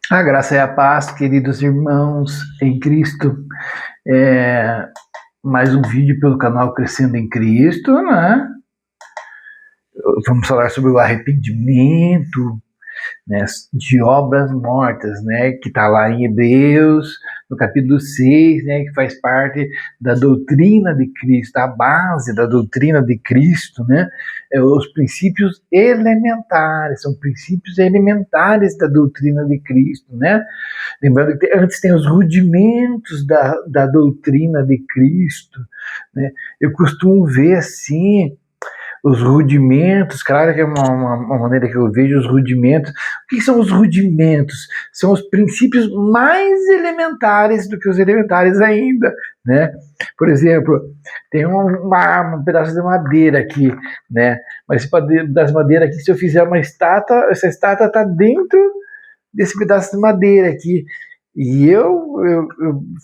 A graça e a paz, queridos irmãos em Cristo. Mais um vídeo pelo canal Crescendo em Cristo, né? Vamos falar sobre o arrependimento, né, de obras mortas, né, que está lá em Hebreus, no capítulo 6, né, que faz parte da doutrina de Cristo, a base da doutrina de Cristo, né, os princípios elementares, são princípios elementares da doutrina de Cristo, né. Lembrando que antes tem os rudimentos da doutrina de Cristo, né. Eu costumo ver assim os rudimentos, claro que é uma maneira que eu vejo os rudimentos. O que são os rudimentos? São os princípios mais elementares do que os elementares ainda, né? Por exemplo, tem um pedaço de madeira aqui, né? Mas esse pedaço de madeira aqui, se eu fizer uma estátua, essa estátua está dentro desse pedaço de madeira aqui. E eu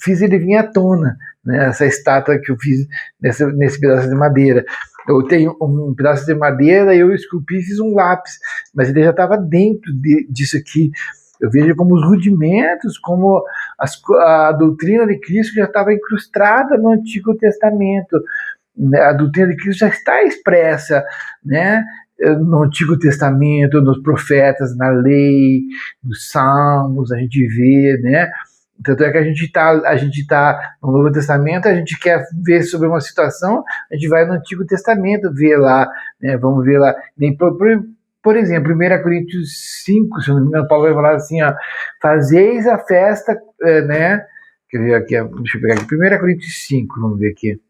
fiz ele vir à tona, né? Essa estátua que eu fiz nesse pedaço de madeira. Eu tenho um pedaço de madeira e eu esculpi e fiz um lápis, mas ele já estava dentro disso aqui. Eu vejo como os rudimentos, como a doutrina de Cristo já estava incrustada no Antigo Testamento. A doutrina de Cristo já está expressa, né, no Antigo Testamento, nos profetas, na lei, nos salmos, a gente vê, né? Tanto é que a gente tá no Novo Testamento, a gente quer ver sobre uma situação, a gente vai no Antigo Testamento ver lá, né? Vamos ver lá. Por exemplo, 1 Coríntios 5, se não me engano, Paulo vai falar assim, ó, fazeis a festa, né? Quer ver aqui, deixa eu pegar aqui, 1 Coríntios 5, vamos ver aqui.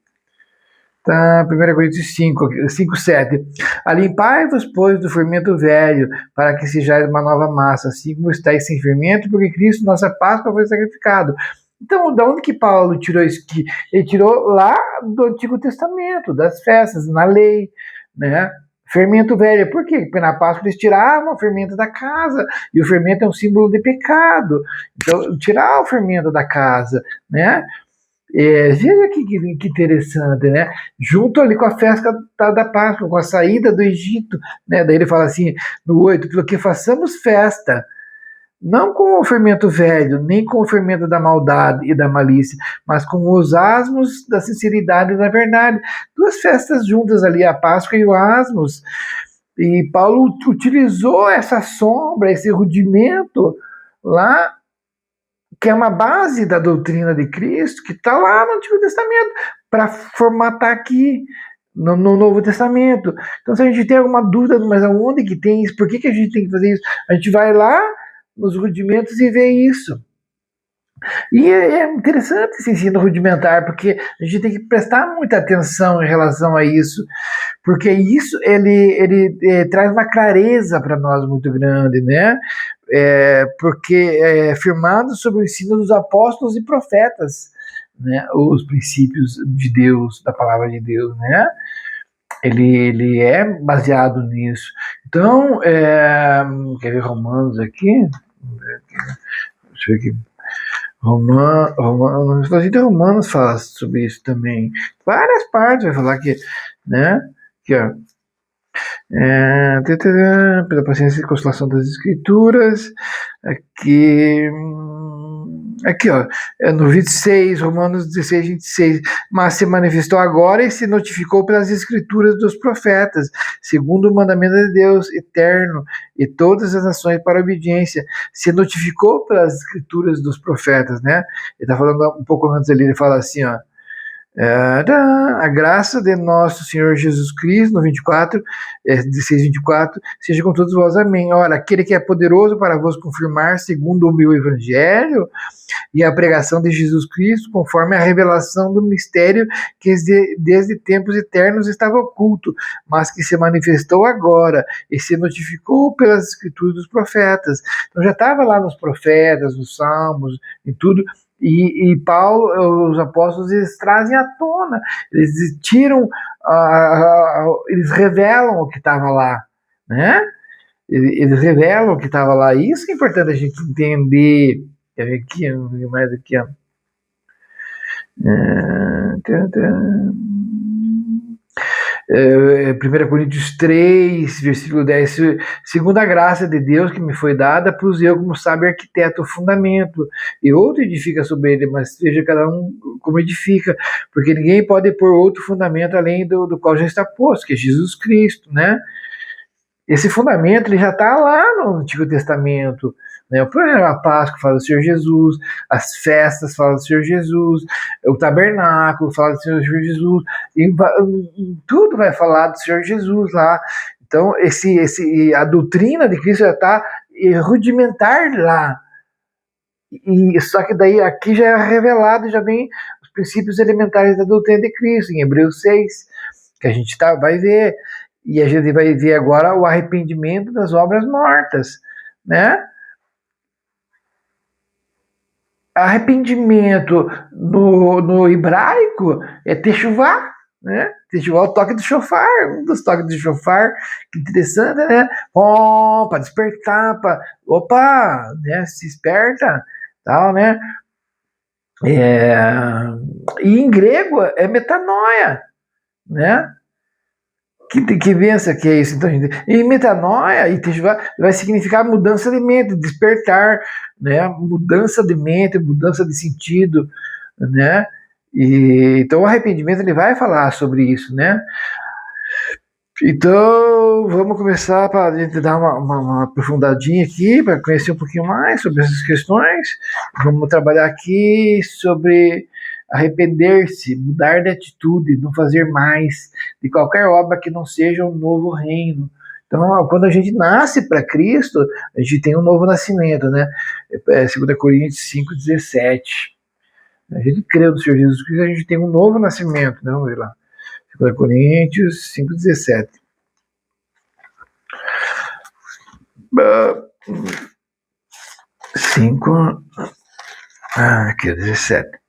Tá, 1 Coríntios 5, 7. Alimpai-vos, pois, do fermento velho, para que sejais uma nova massa, assim como estáis sem fermento, porque Cristo, nossa Páscoa, foi sacrificado. Então, da onde que Paulo tirou isso aqui? Ele tirou lá do Antigo Testamento, das festas, na lei, né? Fermento velho. Por quê? Porque na Páscoa eles tiravam o fermento da casa, e o fermento é um símbolo de pecado. Então, tirar o fermento da casa, né? Veja que interessante, né? Junto ali com a festa da Páscoa, com a saída do Egito, né? Daí ele fala assim, no 8, porque façamos festa, não com o fermento velho, nem com o fermento da maldade e da malícia, mas com os asmos da sinceridade e da verdade. Duas festas juntas ali, a Páscoa e o asmos. E Paulo utilizou essa sombra, esse rudimento lá, que é uma base da doutrina de Cristo, que está lá no Antigo Testamento, para formatar aqui no Novo Testamento. Então, se a gente tem alguma dúvida, mas aonde que tem isso? Por que a gente tem que fazer isso? A gente vai lá nos rudimentos e vê isso. E é interessante esse ensino rudimentar, porque a gente tem que prestar muita atenção em relação a isso, porque isso ele traz uma clareza para nós muito grande, né? Porque é firmado sobre o ensino dos apóstolos e profetas, né? Os princípios de Deus, da palavra de Deus, né? Ele é baseado nisso. Então, quer ver Romanos aqui? Deixa eu ver aqui. Romanos fala sobre isso também. Várias partes vai falar que, né? Aqui, ó. Pela paciência e consolação das escrituras. Aqui, ó, no 26, Romanos 16, 26, mas se manifestou agora e se notificou pelas escrituras dos profetas, segundo o mandamento de Deus eterno, e todas as nações para a obediência, se notificou pelas escrituras dos profetas, né? Ele está falando um pouco antes ali, ele fala assim, ó, a graça de nosso Senhor Jesus Cristo, no 24, 16, 24, seja com todos vós, amém. Ora, aquele que é poderoso para vos confirmar, segundo o meu evangelho, e a pregação de Jesus Cristo, conforme a revelação do mistério que desde tempos eternos estava oculto, mas que se manifestou agora e se notificou pelas escrituras dos profetas. Então já estava lá nos profetas, nos salmos e tudo. E Paulo, os apóstolos, eles trazem à tona, eles tiram, eles revelam o que estava lá, né? Eles revelam o que estava lá. Isso que é importante a gente entender. Quer ver aqui? Mais aqui, ó. 1 Coríntios 3, versículo 10, segundo a graça de Deus que me foi dada, pus eu como sábio arquiteto o fundamento, e outro edifica sobre ele, mas seja cada um como edifica, porque ninguém pode pôr outro fundamento além do qual já está posto, que é Jesus Cristo, né? Esse fundamento ele já está lá no Antigo Testamento, né? Por exemplo, a Páscoa fala do Senhor Jesus, as festas falam do Senhor Jesus, o tabernáculo fala do Senhor Jesus, e tudo vai falar do Senhor Jesus lá. Então, a doutrina de Cristo já está rudimentar lá. E só que daí aqui já é revelado, já vem os princípios elementares da doutrina de Cristo, em Hebreus 6, que a gente vai ver. E a gente vai ver agora o arrependimento das obras mortas, né? Arrependimento no hebraico é techuvá, né? Techuvá é o toque do shofar, um dos toques do shofar, que interessante, né? Para despertar, opa, né? Se esperta, tal, né? E em grego é metanoia, né? Que pensa que é isso? Então, e metanoia e vai significar mudança de mente, despertar, né? Mudança de mente, mudança de sentido, né? Então o arrependimento ele vai falar sobre isso, né? Então vamos começar para a gente dar uma aprofundadinha aqui para conhecer um pouquinho mais sobre essas questões. Vamos trabalhar aqui sobre arrepender-se, mudar de atitude, não fazer mais de qualquer obra que não seja um novo reino. Então, quando a gente nasce para Cristo, a gente tem um novo nascimento, né? 2 Coríntios 5,17. A gente crê no Senhor Jesus Cristo, a gente tem um novo nascimento, né? Vamos ver lá. 2 Coríntios 5,17. 5. Aqui, 17.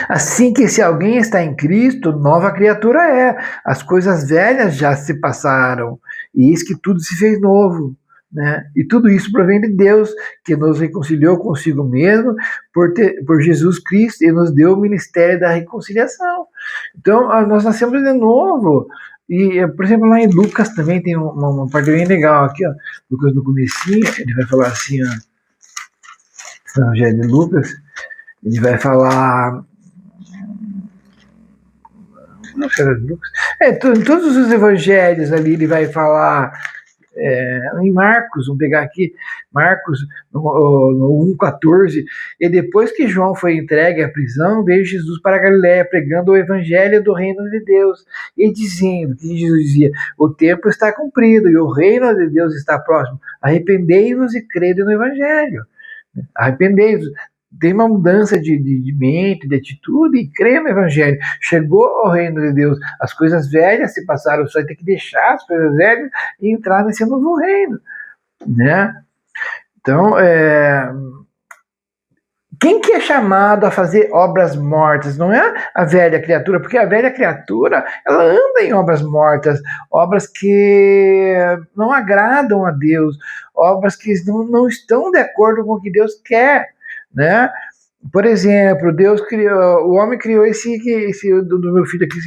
Assim que se alguém está em Cristo, nova criatura é. As coisas velhas já se passaram, e eis que tudo se fez novo. Né? E tudo isso provém de Deus, que nos reconciliou consigo mesmo por Jesus Cristo e nos deu o ministério da reconciliação. Então, nós nascemos de novo. E, por exemplo, lá em Lucas também tem uma parte bem legal aqui, ó. Lucas no comecinho, ele vai falar assim, ó, no Evangelho de Lucas, ele vai falar... em todos os evangelhos ali ele vai falar, em Marcos, vamos pegar aqui, Marcos no 1,14, e depois que João foi entregue à prisão, veio Jesus para a Galiléia pregando o evangelho do reino de Deus e dizendo, que Jesus dizia, o tempo está cumprido e o reino de Deus está próximo, arrependei-vos e crede no evangelho, arrependei-vos. Tem uma mudança de mente, de atitude, e crê no Evangelho. Chegou ao reino de Deus, as coisas velhas se passaram, só tem que deixar as coisas velhas e entrar nesse novo reino, né? Então, quem que é chamado a fazer obras mortas? Não é a velha criatura, porque a velha criatura, ela anda em obras mortas, obras que não agradam a Deus, obras que não estão de acordo com o que Deus quer, né? Por exemplo, Deus criou, o homem criou esse do meu filho aqui,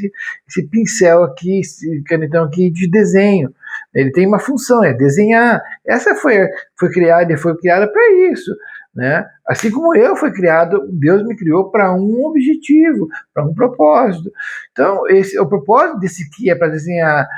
esse pincel aqui, esse canetão aqui de desenho. Ele tem uma função, é desenhar. Essa foi criada para isso, né? Assim como eu fui criado, Deus me criou para um objetivo, para um propósito. Então, o propósito desse aqui é para desenhar.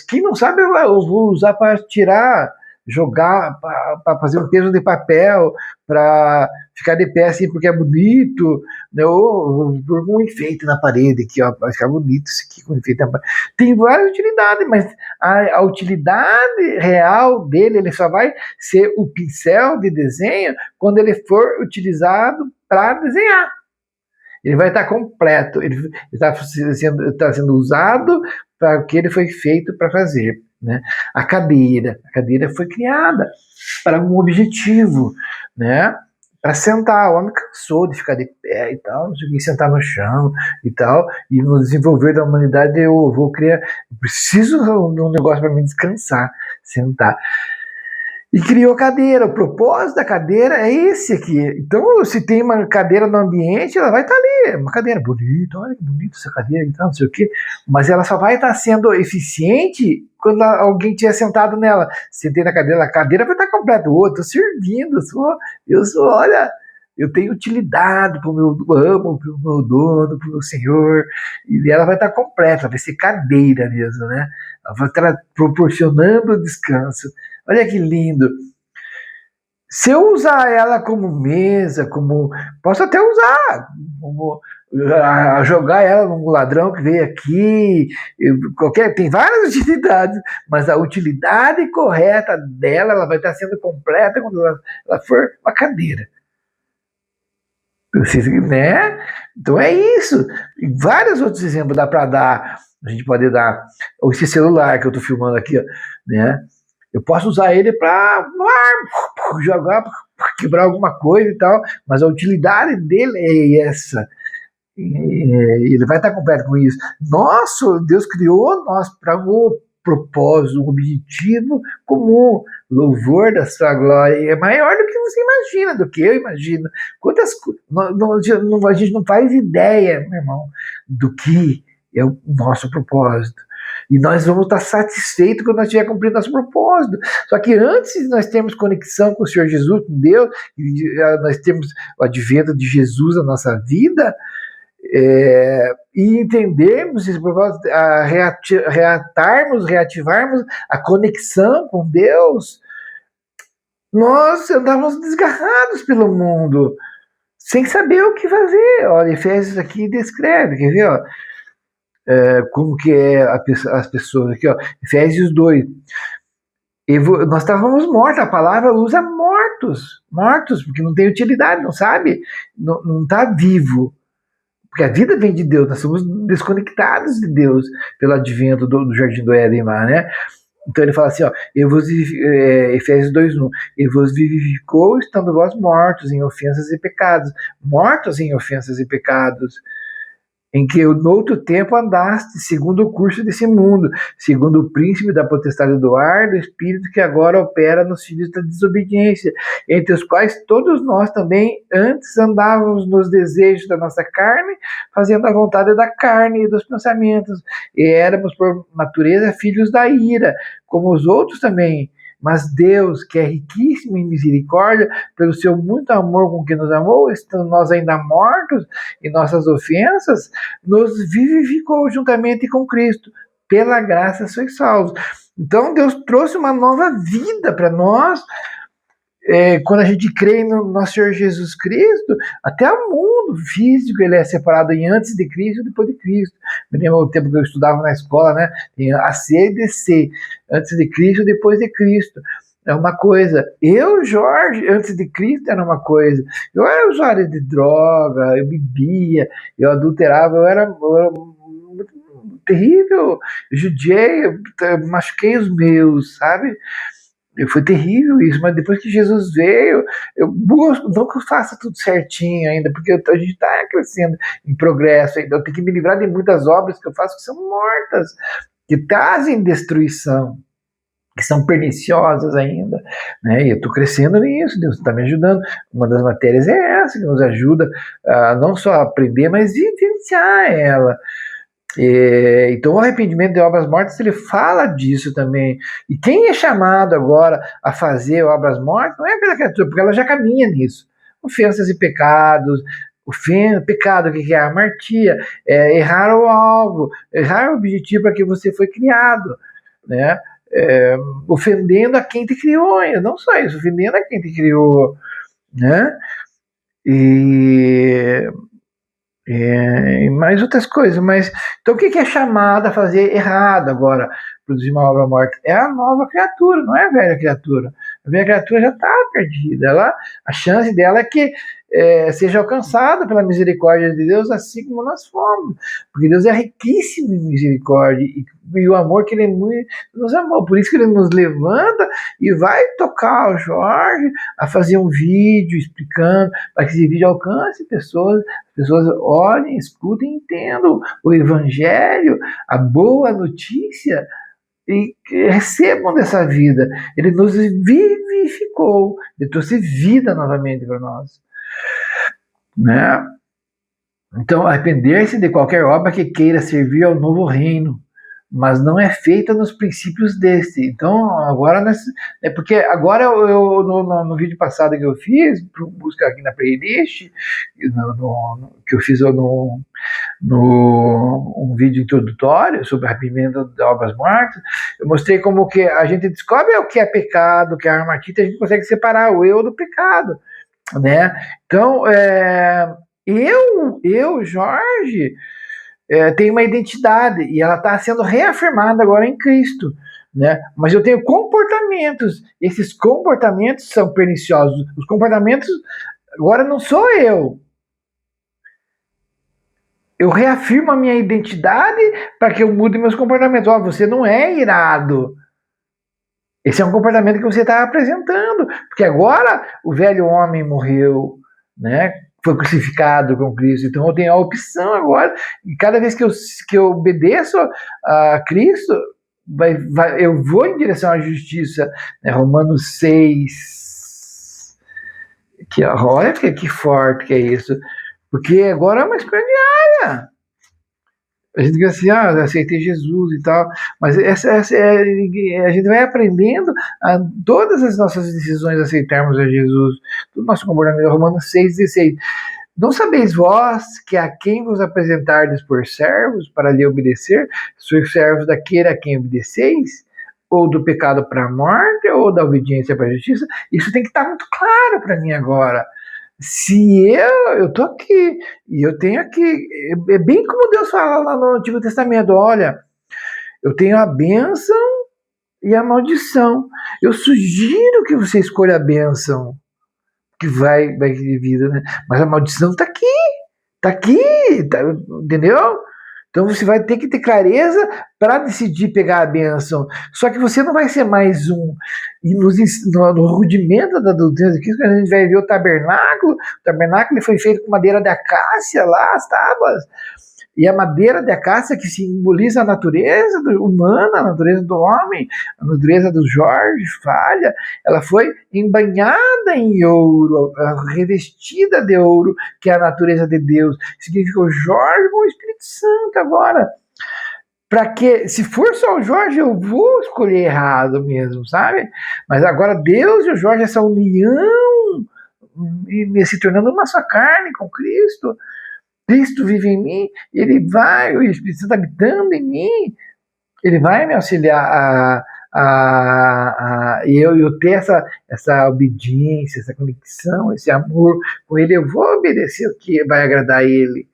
Quem não sabe, eu vou usar para tirar, jogar, para fazer um peso de papel, para ficar de pé assim porque é bonito, né? Ou por um enfeite na parede aqui, ó, vai ficar bonito isso aqui com enfeite na parede. Tem várias utilidades, mas a utilidade real dele, ele só vai ser o pincel de desenho quando ele for utilizado para desenhar. Ele vai estar completo, ele está sendo usado para o que ele foi feito para fazer. Né? A cadeira foi criada para um objetivo, né? Para sentar. O homem cansou de ficar de pé e tal, não sei o que, sentar no chão e tal, e no desenvolver da humanidade eu preciso de um negócio para me descansar, sentar. E criou cadeira. O propósito da cadeira é esse aqui. Então, se tem uma cadeira no ambiente, ela vai estar ali. Uma cadeira bonita, olha que bonita essa cadeira e tal, não sei o quê. Mas ela só vai estar sendo eficiente quando alguém estiver sentado nela. Sentei na cadeira, a cadeira vai estar completa. Estou servindo, olha, eu tenho utilidade para o meu amo, para o meu dono, para o meu senhor. E ela vai estar completa, vai ser cadeira mesmo, né? Ela vai estar proporcionando descanso. Olha que lindo. Se eu usar ela como mesa, posso até usar, jogar ela num ladrão que veio aqui, tem várias utilidades, mas a utilidade correta dela, ela vai estar sendo completa quando ela for uma cadeira. Né? Então é isso. E vários outros exemplos dá para dar. A gente pode dar esse celular que eu estou filmando aqui, né? Eu posso usar ele para jogar, quebrar alguma coisa e tal, mas a utilidade dele é essa. Ele vai estar completo com isso. Nossa, Deus criou nós para um propósito, um objetivo comum. Louvor da sua glória é maior do que você imagina, do que eu imagino. Quantas a gente não faz ideia, meu irmão, do que é o nosso propósito. E nós vamos estar satisfeitos quando nós estiver cumprindo nosso propósito. Só que antes de nós termos conexão com o Senhor Jesus, com Deus, nós temos o advento de Jesus na nossa vida, e entendermos esse propósito, reativarmos a conexão com Deus, nós andávamos desgarrados pelo mundo, sem saber o que fazer. Olha, Efésios aqui descreve, quer ver, ó? Como que é as pessoas aqui, ó, Efésios 2. Nós estávamos mortos, a palavra usa mortos, porque não tem utilidade, não sabe, não está vivo, porque a vida vem de Deus, nós somos desconectados de Deus pelo advento do Jardim do Éden lá, né? Então ele fala assim, ó, Efésios 2:1, e vos vivificou estando vós mortos em ofensas e pecados, em que no outro tempo andaste, segundo o curso desse mundo, segundo o príncipe da potestade do ar, do espírito que agora opera nos filhos da desobediência, entre os quais todos nós também antes andávamos nos desejos da nossa carne, fazendo a vontade da carne e dos pensamentos, e éramos por natureza filhos da ira, como os outros também. Mas Deus, que é riquíssimo em misericórdia, pelo seu muito amor com que nos amou, estando nós ainda mortos em nossas ofensas, nos vivificou juntamente com Cristo. Pela graça sois salvos. Então Deus trouxe uma nova vida para nós, quando a gente crê no nosso Senhor Jesus Cristo. Até o mundo físico ele é separado em antes de Cristo e depois de Cristo. Me lembro o tempo que eu estudava na escola, né? Tem AC e DC, antes de Cristo e depois de Cristo. É uma coisa. Eu, Jorge, antes de Cristo era uma coisa. Eu era usuário de droga, eu bebia, eu adulterava, eu era terrível, eu judiei, eu machuquei os meus, sabe? Foi terrível isso, mas depois que Jesus veio, eu busco, não que eu faça tudo certinho ainda, porque a gente está crescendo em progresso ainda. Eu tenho que me livrar de muitas obras que eu faço que são mortas, que trazem destruição, que são perniciosas ainda, né? E eu estou crescendo nisso, Deus está me ajudando. Uma das matérias é essa, que nos ajuda a não só aprender, mas vivenciar ela. Então o arrependimento de obras mortas, ele fala disso também. E quem é chamado agora a fazer obras mortas não é aquela criatura, porque ela já caminha nisso. Ofensas e pecados. Pecado, o que é? Amartia, errar o alvo, errar o objetivo para que você foi criado, né? Ofendendo a quem te criou, não só isso, ofendendo a quem te criou, né? E mais outras coisas, mas então o que é chamado a fazer errado agora, produzir uma obra morta? É a nova criatura, não é a velha criatura. A velha criatura já está perdida, a chance dela é que seja alcançada pela misericórdia de Deus, assim como nós fomos, porque Deus é riquíssimo em misericórdia e o amor que Ele muito nos amou, por isso que Ele nos levanta e vai tocar o Jorge a fazer um vídeo explicando, para que esse vídeo alcance pessoas olhem, escutem e entendam o Evangelho, a boa notícia. e recebam dessa vida. Ele nos vivificou, ele trouxe vida novamente para nós, né? Então, arrepender-se de qualquer obra que queira servir ao novo reino, mas não é feita nos princípios deste. Então, agora, porque agora no vídeo passado que eu fiz, buscar aqui na playlist, que eu fiz um vídeo introdutório sobre arrependimento de obras mortas, eu mostrei como que a gente descobre o que é pecado, o que é armatita, a gente consegue separar o eu do pecado, né? Então, Jorge, tenho uma identidade e ela está sendo reafirmada agora em Cristo, né? Mas eu tenho comportamentos, esses comportamentos são perniciosos. Os comportamentos agora não sou eu. Eu reafirmo a minha identidade para que eu mude meus comportamentos. Você não é irado. Esse é um comportamento que você está apresentando, porque agora o velho homem morreu, né? Foi crucificado com Cristo, então eu tenho a opção agora, e cada vez que eu obedeço a Cristo, eu vou em direção à justiça, né? Romanos 6, olha que forte que é isso, porque agora é uma escolha diária. A gente diz assim, aceitei Jesus e tal, mas a gente vai aprendendo a todas as nossas decisões aceitarmos a Jesus, do nosso comportamento. Romanos 6,16. Não sabeis vós que a quem vos apresentardes por servos para lhe obedecer, sois servos daquele a quem obedeceis? Ou do pecado para a morte, ou da obediência para a justiça? Isso tem que estar muito claro para mim agora. Se eu estou aqui, e eu tenho aqui, é bem como Deus fala lá no Antigo Testamento, olha, eu tenho a bênção e a maldição. Eu sugiro que você escolha a bênção, que vai de vida, né? Mas a maldição está aqui, entendeu? Então você vai ter que ter clareza para decidir pegar a bênção. Só que você não vai ser mais um. E no rudimento da doutrina de Cristo, a gente vai ver o tabernáculo. O tabernáculo foi feito com madeira de acácia lá, as tábuas. E a madeira de acácia que simboliza a natureza humana, a natureza do homem, a natureza do Jorge Falha, ela foi embanhada em ouro, revestida de ouro, que é a natureza de Deus. Significa o Jorge com o Espírito Santo agora. Para que, se for só o Jorge, eu vou escolher errado mesmo, sabe? Mas agora Deus e o Jorge, essa união, e se tornando uma só carne com Cristo. Cristo vive em mim, o Espírito Santo habitando em mim, ele vai me auxiliar eu ter essa obediência, essa conexão, esse amor com ele. Eu vou obedecer o que vai agradar a ele,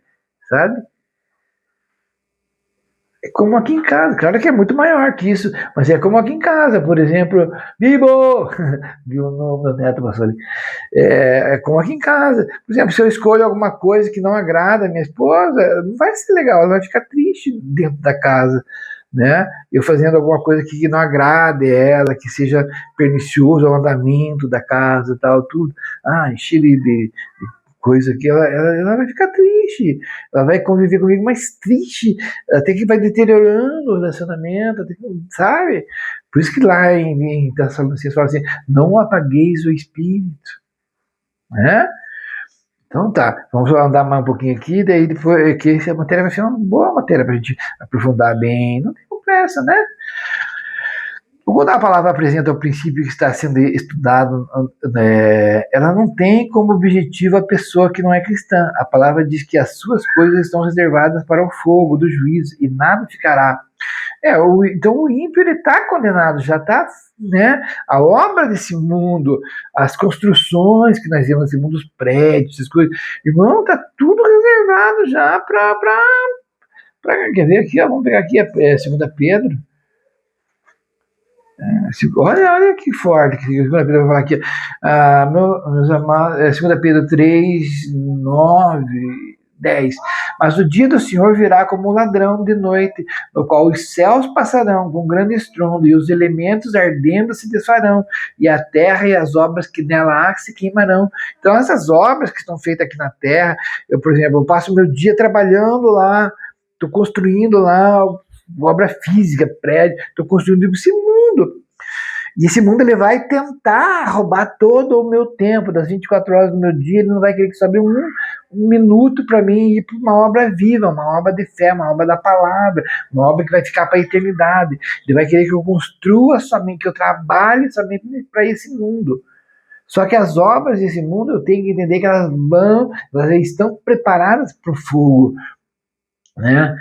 sabe? É como aqui em casa, claro que é muito maior que isso, mas é como aqui em casa, por exemplo, Bibo, viu o meu neto passou ali, é como aqui em casa, por exemplo, se eu escolho alguma coisa que não agrada a minha esposa, não vai ser legal, ela vai ficar triste dentro da casa, né? Eu fazendo alguma coisa que não agrade ela, que seja pernicioso ao andamento da casa, tal, tudo, encher de coisa que ela vai ficar triste, ela vai conviver comigo mais triste, até que vai deteriorando o relacionamento, sabe? Por isso que lá em Tessalonicenses fala assim, não apagueis o espírito, né? Então tá, vamos andar mais um pouquinho aqui, daí depois que essa matéria vai ser uma boa matéria pra gente aprofundar bem, não tem pressa, né? Quando a palavra apresenta o princípio que está sendo estudado, ela não tem como objetivo a pessoa que não é cristã. A palavra diz que as suas coisas estão reservadas para o fogo do juízo e nada ficará. Então o ímpio está condenado, já está, né? A obra desse mundo, as construções que nós vemos nesse mundo, os prédios, as coisas, irmão, está tudo reservado já para quer ver aqui, vamos pegar aqui a 2 Pedro. Olha que forte que 2 Pedro vai falar aqui. Meus amados, 2 Pedro 3, 9, 10. Mas o dia do Senhor virá como um ladrão de noite, no qual os céus passarão com grande estrondo, e os elementos ardendo se desfarão, e a terra e as obras que nela há se queimarão. Então essas obras que estão feitas aqui na terra, por exemplo, eu passo meu dia trabalhando lá, estou construindo lá, obra física, prédio, estou construindo esse mundo. E esse mundo ele vai tentar roubar todo o meu tempo, das 24 horas do meu dia, ele não vai querer que sobre um minuto para mim ir para uma obra viva, uma obra de fé, uma obra da palavra, uma obra que vai ficar para a eternidade. Ele vai querer que eu construa somente, que eu trabalhe somente para esse mundo. Só que as obras desse mundo eu tenho que entender que elas estão preparadas para o fogo, né?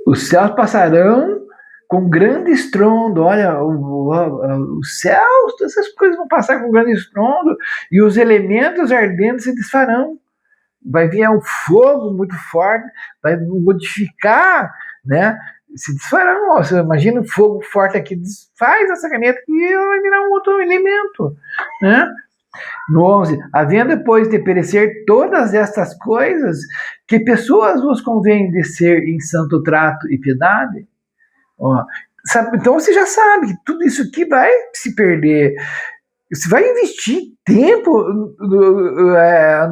Os céus passarão com grande estrondo, olha, os céus, todas essas coisas vão passar com grande estrondo, e os elementos ardentes se desfarão. Vai vir um fogo muito forte, vai modificar, né? Se desfarão. Você imagina um fogo forte aqui, desfaz essa caneta e ela vai virar um outro elemento, né? No 11, havendo depois de perecer todas estas coisas, que pessoas vos convém descer em santo trato e piedade? Ó, então você já sabe que tudo isso aqui vai se perder. Você vai investir tempo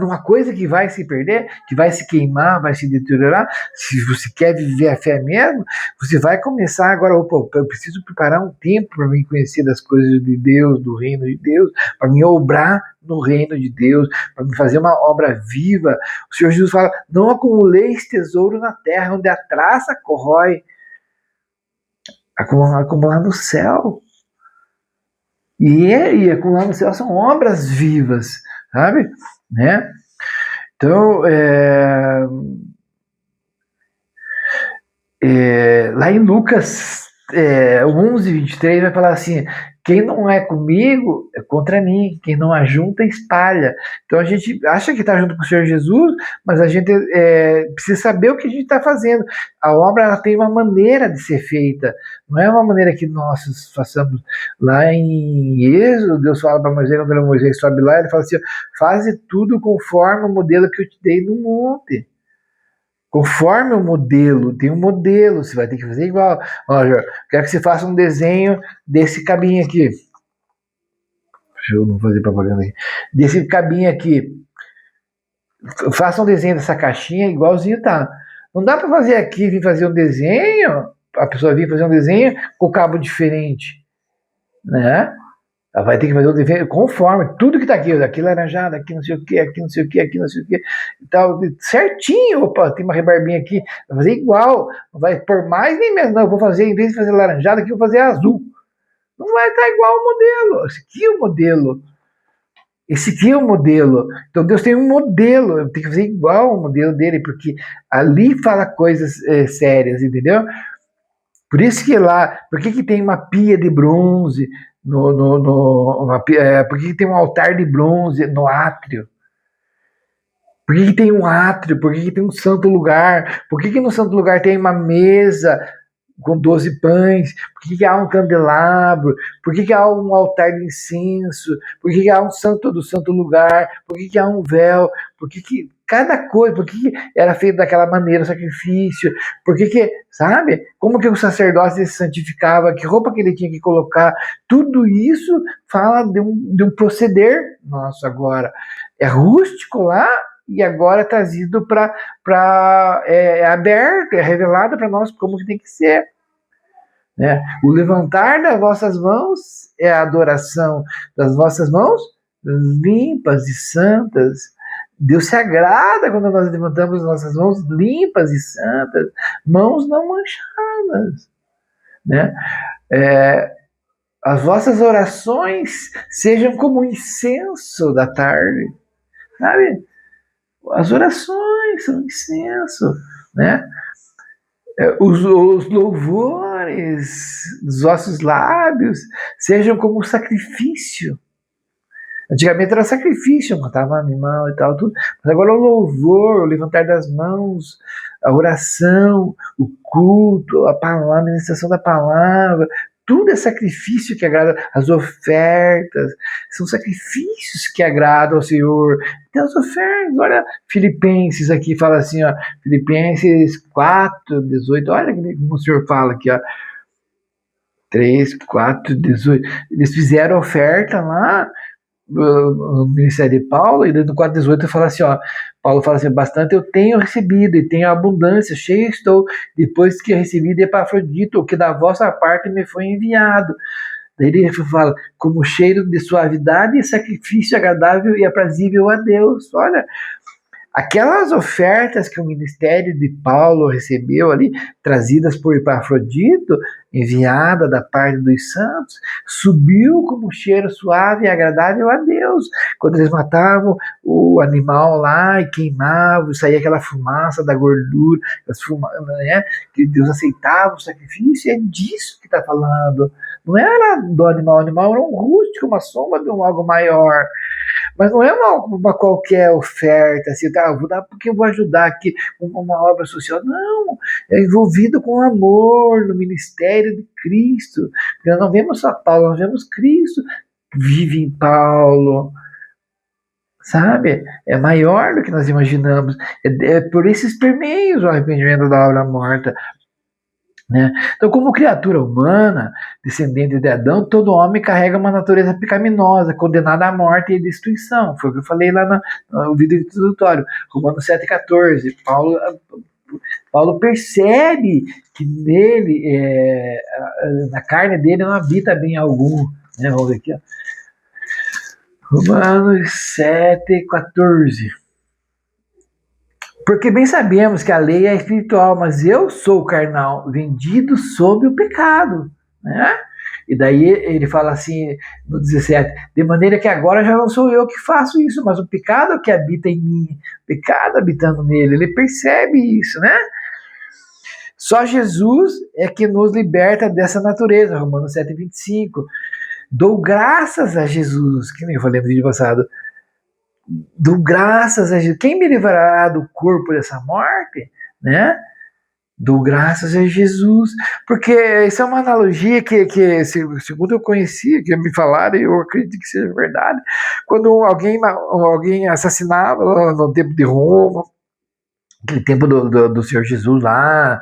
numa coisa que vai se perder, que vai se queimar, vai se deteriorar. Se você quer viver a fé mesmo, você vai começar agora, eu preciso preparar um tempo para me conhecer das coisas de Deus, do reino de Deus, para me obrar no reino de Deus, para me fazer uma obra viva. O Senhor Jesus fala, não acumuleis tesouro na terra, onde a traça corrói, acumular no céu. E acumular no céu são obras vivas, sabe? Né? Então, lá em Lucas 11, 23, vai falar assim, quem não é comigo é contra mim, quem não ajunta espalha. Então a gente acha que está junto com o Senhor Jesus, mas a gente precisa saber o que a gente está fazendo. A obra ela tem uma maneira de ser feita, não é uma maneira que nós façamos. Lá em Êxodo, Deus fala para Moisés, quando Moisés sobe lá, ele fala assim, faze tudo conforme o modelo que eu te dei no monte. Conforme o modelo, tem um modelo, você vai ter que fazer igual. Olha, quero que você faça um desenho desse cabinho aqui. Deixa eu não fazer propaganda aqui. Desse cabinho aqui. Faça um desenho dessa caixinha igualzinho tá. Não dá para fazer aqui, vir fazer um desenho, a pessoa vir fazer um desenho com cabo diferente, né? Ela vai ter que fazer o desenho conforme tudo que tá aqui laranjado, aqui não sei o que, aqui não sei o que, aqui não sei o que, e tal, certinho. Opa, tem uma rebarbinha aqui, vai fazer igual, não vai por mais nem menos, não, eu vou fazer, em vez de fazer laranjado, aqui eu vou fazer azul. Não vai estar igual o modelo, esse aqui é o modelo. Esse aqui é o modelo. Então Deus tem um modelo, eu tenho que fazer igual o modelo dele, porque ali fala coisas sérias, entendeu? Por isso que lá, por que tem uma pia de bronze, por que tem um altar de bronze no átrio? Por que tem um átrio? Por que tem um santo lugar? Por que no santo lugar tem uma mesa com 12 pães? Por que há um candelabro? Por que há um altar de incenso? Por que há um santo do santo lugar? Por que há um véu? Por que cada coisa? Por que era feito daquela maneira o sacrifício? Por que, sabe? Como que o sacerdote se santificava? Que roupa que ele tinha que colocar? Tudo isso fala de um proceder nosso agora. É rústico lá, e agora é trazido aberto, é revelado para nós como que tem que ser. Né? O levantar das vossas mãos é a adoração das vossas mãos limpas e santas. Deus se agrada quando nós levantamos nossas mãos limpas e santas, mãos não manchadas. Né? As vossas orações sejam como o incenso da tarde. Sabe? As orações são incenso, né? Os louvores dos vossos lábios sejam como sacrifício. Antigamente era sacrifício, matava animal e tal, tudo. Mas agora o louvor, o levantar das mãos, a oração, o culto, a palavra, a ministração da palavra, tudo é sacrifício que agrada, as ofertas, são sacrifícios que agradam ao Senhor. Tem as ofertas, olha, Filipenses aqui fala assim, ó, Filipenses 4, 18, olha como o Senhor fala aqui, ó, 3, 4, 18, eles fizeram oferta lá, no ministério de Paulo, e no 4,18 fala assim, ó, Paulo fala assim, bastante eu tenho recebido e tenho abundância, cheio estou, depois que recebi de Epafrodito, o que da vossa parte me foi enviado. Daí ele fala, como cheiro de suavidade e sacrifício agradável e aprazível a Deus. Olha, aquelas ofertas que o ministério de Paulo recebeu ali, trazidas por Epafrodito, enviada da parte dos santos, subiu como cheiro suave e agradável a Deus. Quando eles matavam o animal lá e queimavam, saía aquela fumaça da gordura, né, que Deus aceitava o sacrifício, é disso que está falando. Não era do animal, o animal era um rústico, uma sombra de um algo maior. Mas não é uma qualquer oferta, assim, tá, vou dar porque eu vou ajudar aqui uma obra social. Não, é envolvido com amor no ministério de Cristo. Nós não vemos só Paulo, nós vemos Cristo vive em Paulo, sabe? É maior do que nós imaginamos. É por esses permeios o arrependimento da obra morta. Né? Então, como criatura humana, descendente de Adão, todo homem carrega uma natureza pecaminosa, condenada à morte e destruição. Foi o que eu falei lá no vídeo introdutório, Romanos 7,14. Paulo percebe que nele, na carne dele, não habita bem algum. Né? Vamos ver aqui, ó. Romanos 7,14. Porque bem sabemos que a lei é espiritual, mas eu sou carnal, vendido sob o pecado. Né? E daí ele fala assim, no 17, de maneira que agora já não sou eu que faço isso, mas o pecado que habita em mim, o pecado habitando nele, ele percebe isso, né? Só Jesus é que nos liberta dessa natureza, Romanos 7,25. Dou graças a Jesus, que nem eu falei no vídeo passado, dou graças a Jesus. Quem me livrará do corpo dessa morte? Né? Dou graças a Jesus. Porque isso é uma analogia que segundo eu conhecia, que me falaram, e eu acredito que seja verdade. Quando alguém assassinava no tempo de Roma, aquele tempo do Senhor Jesus lá,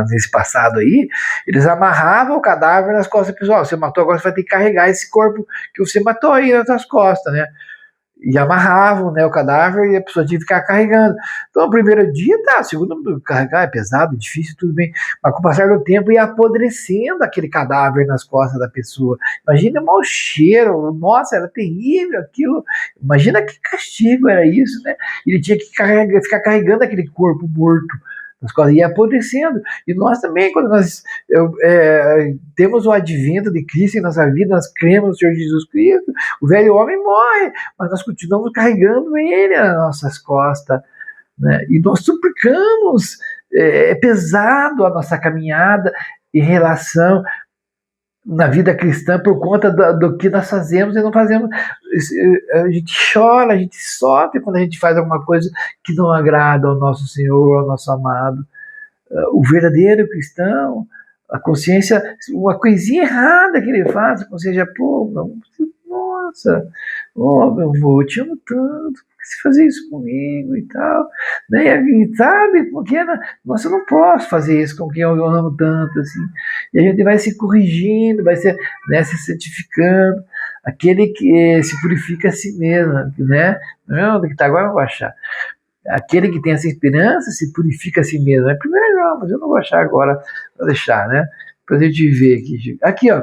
nesse passado aí, eles amarravam o cadáver nas costas do pessoal. Você matou, agora você vai ter que carregar esse corpo que você matou aí nas suas costas, né? E amarravam, né, o cadáver e a pessoa tinha que ficar carregando. Então, o primeiro dia tá, o segundo carregar é pesado, difícil, tudo bem. Mas com o passar do tempo ia apodrecendo aquele cadáver nas costas da pessoa. Imagina o mau cheiro, nossa, era terrível aquilo. Imagina que castigo era isso, né? Ele tinha que ficar carregando aquele corpo morto nas costas, ia apodrecendo. E nós também, quando nós temos o advento de Cristo em nossa vida, nós cremos no Senhor Jesus Cristo, o velho homem morre, mas nós continuamos carregando ele nas nossas costas, né? E nós suplicamos, é pesado a nossa caminhada em relação na vida cristã por conta do que nós fazemos e não fazemos. A gente chora, a gente sofre quando a gente faz alguma coisa que não agrada ao nosso Senhor, ao nosso amado. O verdadeiro cristão, a consciência, uma coisinha errada que ele faz, a consciência, pô, nossa, meu avô, eu te amo tanto, por que você fazer isso comigo e tal, né? E sabe, porque, nossa, eu não posso fazer isso com quem eu amo tanto, assim. E a gente vai se corrigindo, vai se, né, se santificando, aquele que se purifica a si mesmo, né? Não, que tá agora eu vou achar. Aquele que tem essa esperança se purifica a si mesmo. Primeiro não, mas eu não vou achar agora, vou deixar, né? Depois a gente vê aqui. Aqui, ó,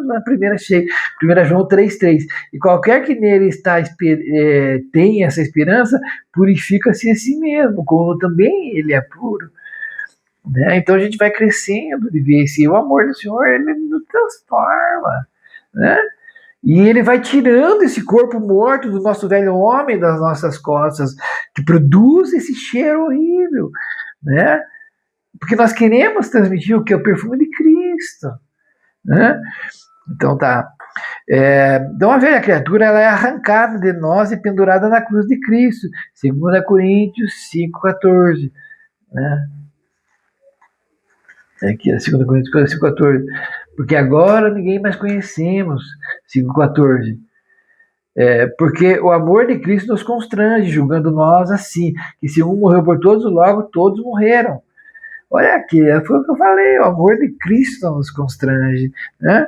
na primeira cheia, 1 João 3,3. E qualquer que nele tem essa esperança, purifica-se a si mesmo, como também ele é puro. Né? Então a gente vai crescendo de ver esse o amor do Senhor, ele nos transforma, né? E ele vai tirando esse corpo morto do nosso velho homem das nossas costas, que produz esse cheiro horrível, né? Porque nós queremos transmitir o que é o perfume de Cristo, né? Então tá. Então a velha criatura ela é arrancada de nós e pendurada na cruz de Cristo, 2 Coríntios 5,14, né? Aqui, 2 Coríntios 5,14. Porque agora ninguém mais conhecemos, 5,14. Porque o amor de Cristo nos constrange, julgando nós assim, que se um morreu por todos, logo todos morreram. Olha aqui, foi o que eu falei, o amor de Cristo nos constrange, né?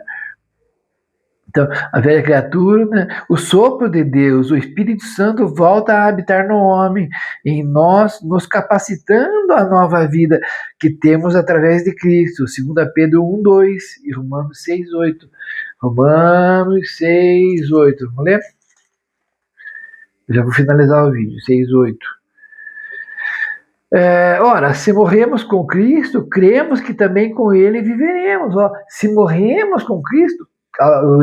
Então, a velha criatura, né, o sopro de Deus, o Espírito Santo volta a habitar no homem, em nós, nos capacitando à nova vida que temos através de Cristo. 2 Pedro 1:2 e Romanos 6:8. Romanos 6:8. Vamos ler? Já vou finalizar o vídeo. 6:8. Ora, se morremos com Cristo, cremos que também com Ele viveremos. Ó, se morremos com Cristo,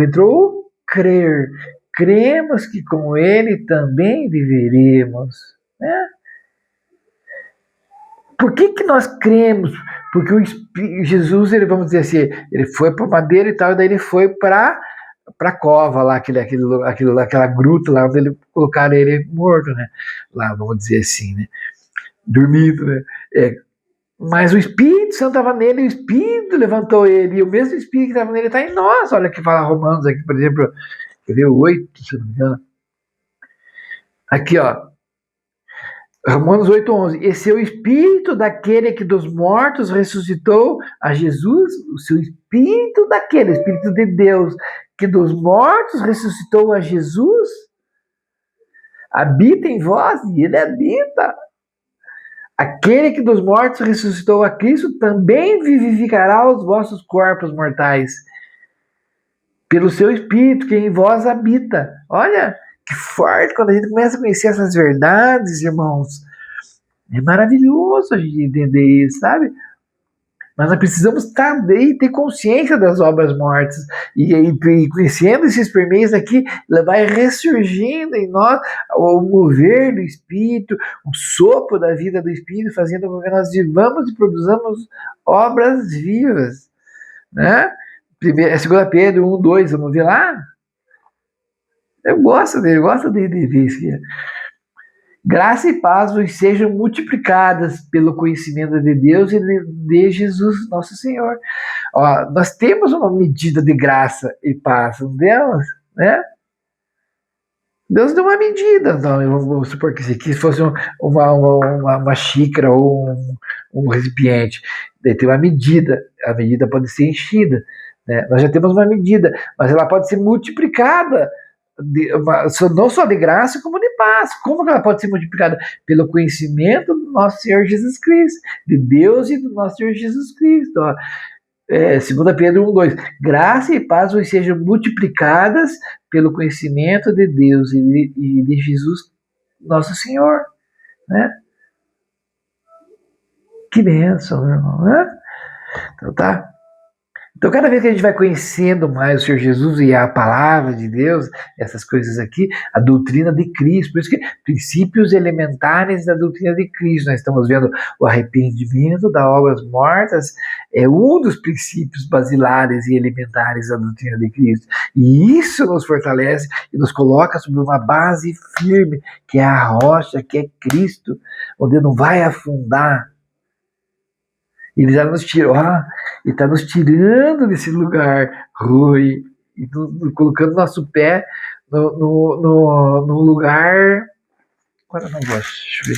entrou crer. Cremos que com Ele também viveremos. Né? Por que nós cremos? Porque Jesus, ele, vamos dizer assim, ele foi para madeira e tal, e daí ele foi para a cova lá, aquela gruta lá onde ele colocaram ele morto, né? Lá, vamos dizer assim, né? Dormido, né? Mas o Espírito Santo estava nele, o Espírito levantou ele, e o mesmo Espírito que estava nele está em nós. Olha que fala Romanos aqui, por exemplo, quer ver o 8, se não me engano. Aqui, ó. Romanos 8:11. Esse é o Espírito daquele que dos mortos ressuscitou a Jesus, o seu Espírito daquele, o Espírito de Deus, que dos mortos ressuscitou a Jesus, habita em vós, e ele habita. Aquele que dos mortos ressuscitou a Cristo também vivificará os vossos corpos mortais, pelo seu Espírito que em vós habita. Olha, que forte quando a gente começa a conhecer essas verdades, irmãos. É maravilhoso a gente entender isso, sabe? Mas nós precisamos ter consciência das obras mortas. E conhecendo esses permeios aqui, ela vai ressurgindo em nós o mover do Espírito, o sopro da vida do Espírito, fazendo com que nós vivamos e produzamos obras vivas. Né? 2 Pedro 1:2, vamos ver lá? Eu gosto de ver isso aqui. Graça e paz vos sejam multiplicadas pelo conhecimento de Deus e de Jesus nosso Senhor. Ó, nós temos uma medida de graça e paz, não temos? Né? Deus deu uma medida. Então, vamos supor que isso aqui fosse uma xícara ou um recipiente. Daí tem uma medida. A medida pode ser enchida. Né? Nós já temos uma medida, mas ela pode ser multiplicada. Não só de graça, como de paz. Como que ela pode ser multiplicada? Pelo conhecimento do nosso Senhor Jesus Cristo, de Deus e do nosso Senhor Jesus Cristo. Ó. 2 Pedro 1:2. Graça e paz vos sejam multiplicadas pelo conhecimento de Deus e de Jesus, nosso Senhor. Né? Que bênção, meu irmão. Né? Então tá. Então, cada vez que a gente vai conhecendo mais o Senhor Jesus e a palavra de Deus, essas coisas aqui, a doutrina de Cristo, por isso que princípios elementares da doutrina de Cristo, nós estamos vendo o arrependimento das obras mortas, é um dos princípios basilares e elementares da doutrina de Cristo. E isso nos fortalece e nos coloca sobre uma base firme, que é a rocha, que é Cristo, onde não vai afundar. Ele já nos tirou, e está nos tirando desse lugar ruim, e colocando nosso pé no lugar. Agora eu não gosto, deixa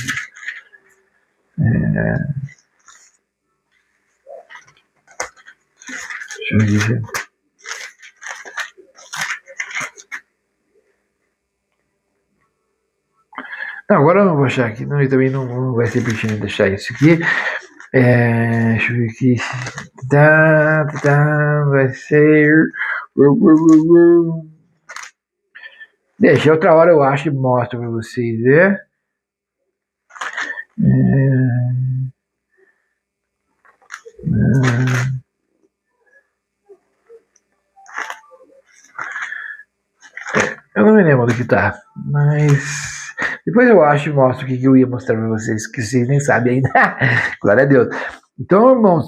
eu ver. Não, agora eu não vou achar aqui, não, e também não vai ser pertinente deixar isso aqui. Deixa eu ver aqui. Vai ser. Deixa, outra hora eu acho e mostro pra vocês, né? Eu não me lembro do que tá, mas. Depois eu acho e mostro o que eu ia mostrar pra vocês, que vocês nem sabem ainda. Glória a Deus. Então, irmãos,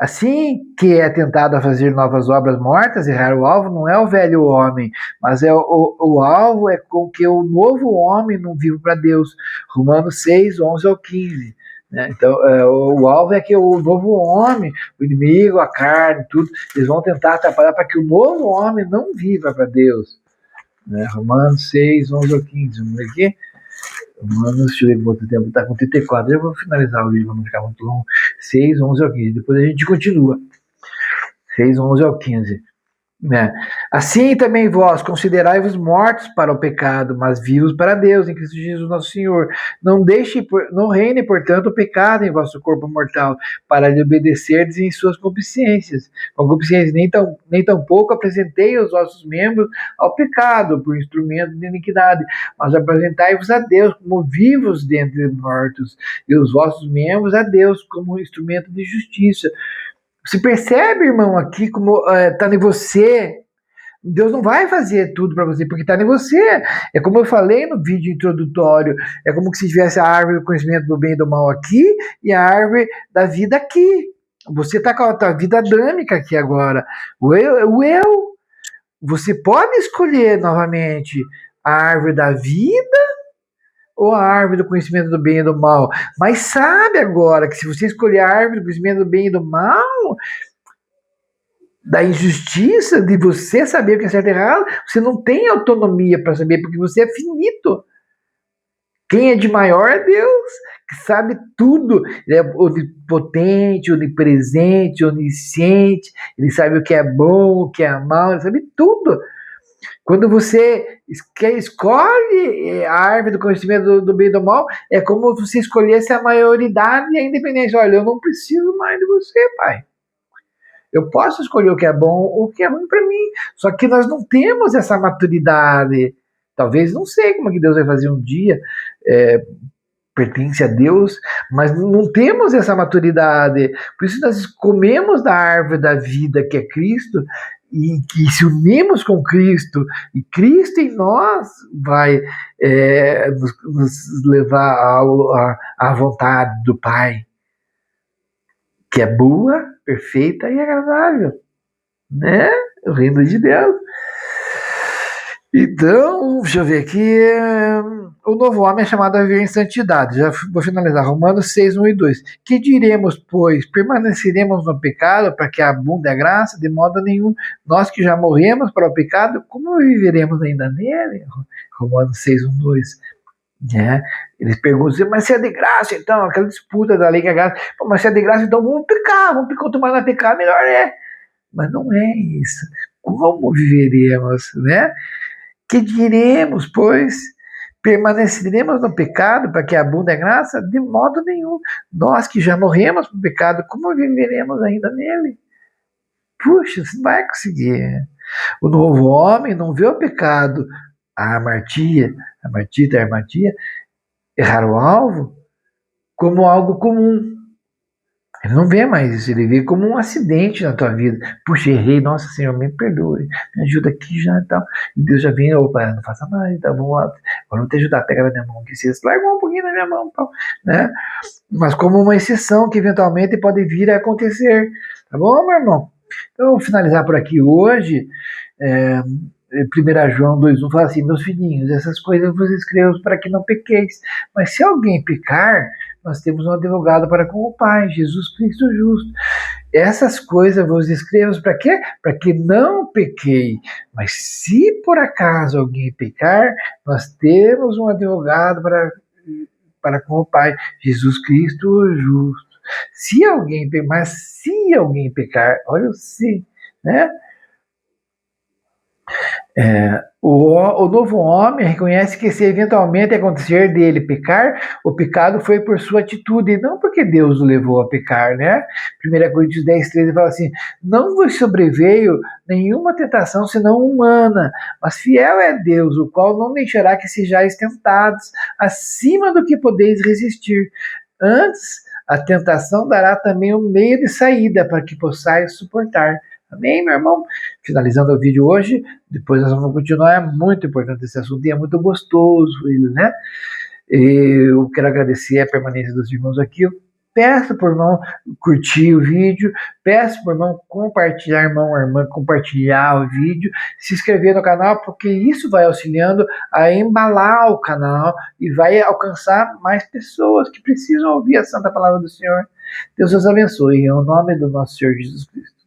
assim que é tentado a fazer novas obras mortas, errar o alvo não é o velho homem, mas o alvo é com que o novo homem não vive para Deus. Romanos 6:11-15. Né? Então, o alvo é que o novo homem, o inimigo, a carne, tudo, eles vão tentar atrapalhar para que o novo homem não viva para Deus. Né? Romanos 6:11-15. Vamos ver aqui. Romanos, deixa eu ver quanto tempo está com 34. Eu vou finalizar o vídeo, não ficar muito longo. 6:11-15. Depois a gente continua. 6, 11 ao 15. Né? Assim também vós considerai-vos mortos para o pecado, mas vivos para Deus em Cristo Jesus nosso Senhor. Não reine, portanto, o pecado em vosso corpo mortal, para lhe obedecerdes em suas concupiscências. Nem tampouco apresentei os vossos membros ao pecado por instrumento de iniquidade, mas apresentai-vos a Deus como vivos dentre os mortos, e os vossos membros a Deus como instrumento de justiça. Você percebe, irmão, aqui como está em você. Deus não vai fazer tudo para você, porque está em você. É como eu falei no vídeo introdutório, é como se tivesse a árvore do conhecimento do bem e do mal aqui e a árvore da vida aqui. Você está com a tua vida adâmica aqui agora. O eu. Você pode escolher novamente a árvore da vida ou a árvore do conhecimento do bem e do mal. Mas sabe agora que se você escolher a árvore do conhecimento do bem e do mal, da injustiça, de você saber o que é certo e errado, você não tem autonomia para saber, porque você é finito. Quem é de maior é Deus, que sabe tudo. Ele é onipotente, onipresente, onisciente, ele sabe o que é bom, o que é mal, ele sabe tudo. Quando você escolhe a árvore do conhecimento do bem e do mal, é como se você escolhesse a maioridade e a independência. Olha, eu não preciso mais de você, pai. Eu posso escolher o que é bom ou o que é ruim para mim. Só que nós não temos essa maturidade. Talvez, não sei como é que Deus vai fazer um dia, pertence a Deus, mas não temos essa maturidade. Por isso nós comemos da árvore da vida, que é Cristo, e que se unimos com Cristo, e Cristo em nós vai nos levar à vontade do Pai, que é boa, perfeita e agradável, né? O reino de Deus. Então, deixa eu ver aqui. O novo homem é chamado a viver em santidade. Já vou finalizar. Romanos 6, 1 e 2. Que diremos, pois? Permaneceremos no pecado para que abunde a graça? De modo nenhum. Nós que já morremos para o pecado, como viveremos ainda nele? Romanos 6, 1, 2. Né? Eles perguntam, mas se é de graça, então, aquela disputa da lei que é graça. Pô, mas se é de graça, então vamos pecar. Quanto mais nós pecar, melhor é. Mas não é isso. Como viveremos, né? Que diremos, pois? Permaneceremos no pecado para que abunde a graça? De modo nenhum. Nós que já morremos para o pecado, como viveremos ainda nele? Puxa, você não vai conseguir. O novo homem não vê o pecado, a amartia, errar o alvo, como algo comum. Ele não vê mais isso, ele vê como um acidente na tua vida. Puxa, errei, nossa Senhor, me perdoe, me ajuda aqui já e tal. E Deus já vem, opa, não faça mais, tá bom, agora eu vou te ajudar, pega na minha mão, que você largou um pouquinho na minha mão, tal, né? Mas como uma exceção que eventualmente pode vir a acontecer, tá bom, meu irmão? Então, eu vou finalizar por aqui hoje. 1 João 2,1 fala assim: meus filhinhos, essas coisas vos escrevo para que não pequeis. Mas se alguém pecar, nós temos um advogado para com o Pai, Jesus Cristo justo. Essas coisas vos escrevo para quê? Para que não pequei. Mas se por acaso alguém pecar, nós temos um advogado para com o Pai, Jesus Cristo justo. Se alguém pecar, olha o se, né? O novo homem reconhece que se eventualmente acontecer dele pecar, o pecado foi por sua atitude, e não porque Deus o levou a pecar, né? 1 Coríntios 10, 13 fala assim: não vos sobreveio nenhuma tentação senão humana, mas fiel é Deus, o qual não deixará que sejais tentados acima do que podeis resistir. Antes, a tentação dará também um meio de saída para que possais suportar. Amém, meu irmão? Finalizando o vídeo hoje, depois nós vamos continuar. É muito importante esse assunto e é muito gostoso ele, né? Eu quero agradecer a permanência dos irmãos aqui. Eu peço por irmão curtir o vídeo, peço por irmão compartilhar, irmão ou irmã, compartilhar o vídeo, se inscrever no canal, porque isso vai auxiliando a embalar o canal e vai alcançar mais pessoas que precisam ouvir a santa palavra do Senhor. Deus os abençoe, em nome do nosso Senhor Jesus Cristo.